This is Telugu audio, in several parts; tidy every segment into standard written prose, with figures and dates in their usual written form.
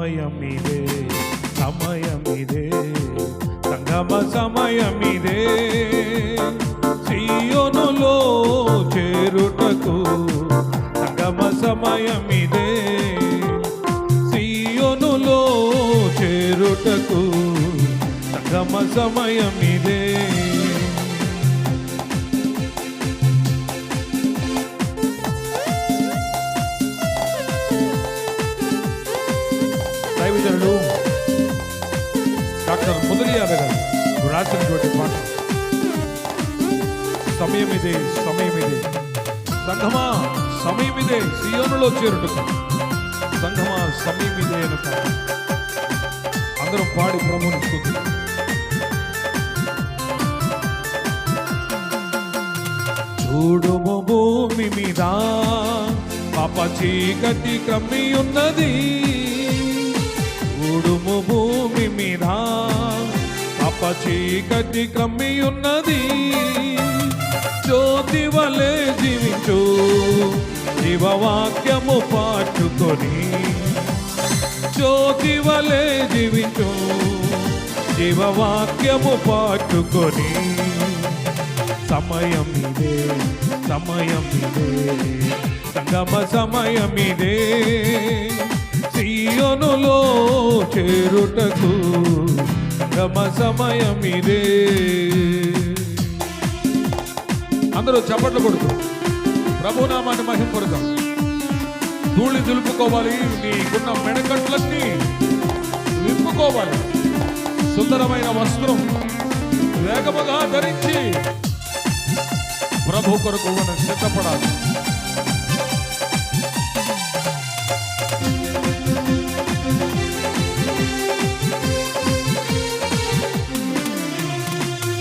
సమయమిదే సమయమిదే సంగమ సమయమిదే సీయోనులో చేరుటకు సంగమ సమయమిదే సీయోనులో చేరుటకు సంగమ సమయమిదే దైవజనుడు డాక్టర్ ముదలియార్ గారు రాసినటువంటి పాట సమయమిదే సమయమిదే సంఘమా సమయమిదే సీయోనులో చేరుటకు సంఘమా సమయమిదే అని పాట అందరం పాడి ప్రభువుని స్తుతిద్దాం. చూడుము భూమి మీద పాప చీకటి కమ్మి ఉన్నది చూడుము భూమి మీద పాప చీకటి కమ్మి ఉన్నది జ్యోతి వలె జీవించు జీవవాక్యము పాటుకొని జ్యోతి వలె జీవించు జీవవాక్యము పాటుకొని సమయమిదే సమయమిదే సంగమ సమయమిదే సీయోనులో చేరుటకు సంగమ సమయమిదే. అందరూ చప్పట్లు కొడుతూ ప్రభునామాన్ని మహింపడతాం. ధూళి దులుపుకోవాలి, నీకున్న మెడకట్లన్నీ విప్పుకోవాలి, సుందరమైన వస్త్రం వేగముగా ధరించి ప్రభు కొరకు మనం సిద్ధపడాలి.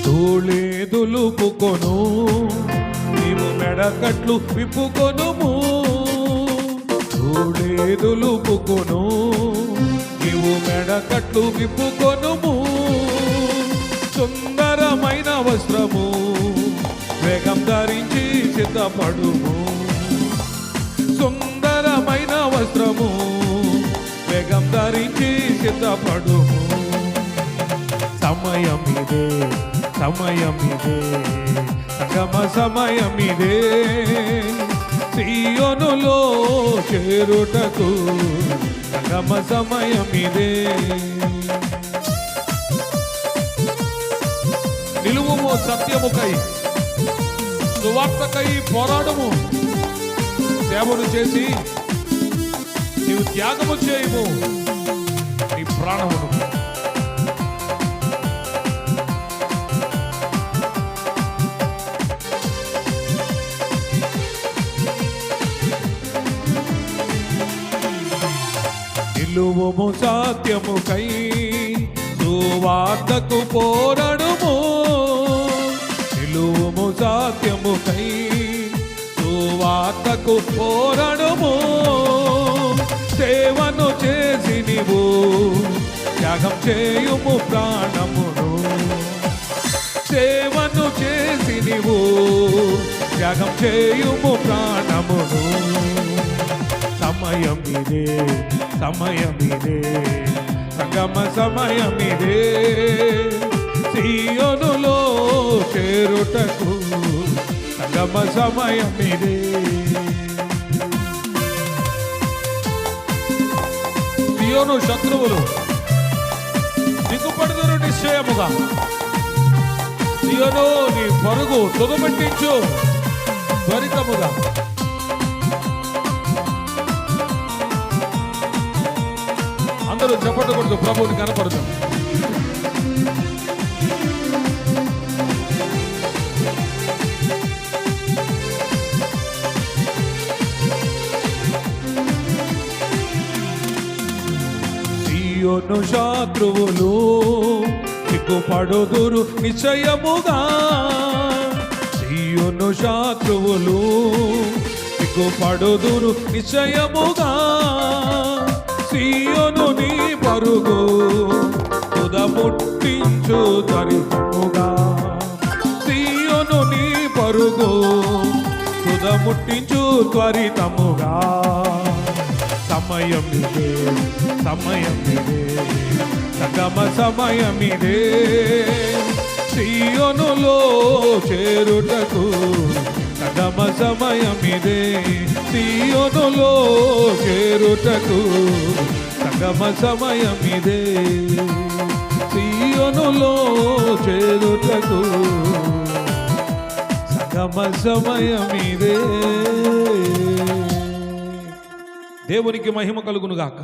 ధూళి దులుపుకొను నీవు మెడకట్లు విప్పుకొనుము ధూళి దులుపుకొను నీవు మెడకట్లు విప్పుకొనుము సుందరమైన వస్త్రము వేగం ధరించి సిద్ధపడుము సుందరమైన వస్త్రము వేగం ధరించి సిద్ధపడుము సమయమిదే సమయమిదే సంగమ సమయమిదే సీయోనులో చేరుటకు సంగమ సమయమిదే. నిలువుము సత్యముకై సువార్తకై పోరాడము సేవను చేసి నీవు త్యాగము చేయము నీ ప్రాణమును నిలువుము సత్యముకై సువార్తకు పోరాడుము నిలువుము సత్యముకై సువార్తకు పోరాడుము సేవను చేసి నీవు త్యాగం చేయుము ప్రాణమును సేవను చేసి నీవు త్యాగం చేయుము ప్రాణమును సమయమిదే సమయమిదే సంగమ సమయమిదే సీయోనులో చేరుటకు సంగమ సమయమిదే. సీయోను శత్రువులు సిగ్గుపడుదురు నిశ్చయముగా సీయోను నీ పరుగు తుదపెట్టించు త్వరితముగా. అందరూ చప్పట్లు కొడుతూ ప్రభువుని కనపడతాం. సీయోను శత్రువులు సిగ్గుపడుదురు నిశ్చయముగా సీయోను శత్రువులు సిగ్గుపడుదురు నిశ్చయముగా సీయోను నీ పరుగు తుదముట్టించు త్వరితముగా సీయోను నీ పరుగు తుదముట్టించు త్వరితముగా సమయమిదే సమయమిదే సంగమ సమయమిదే సియోనులో చేరుటకు సంగమ సమయమిదే సియోనులో చేరుటకు సంగమ సమయమిదే సియోనులో చేరుటకు సంగమ సమయమిదే. దేవునికి మహిమ కలుగును గాక.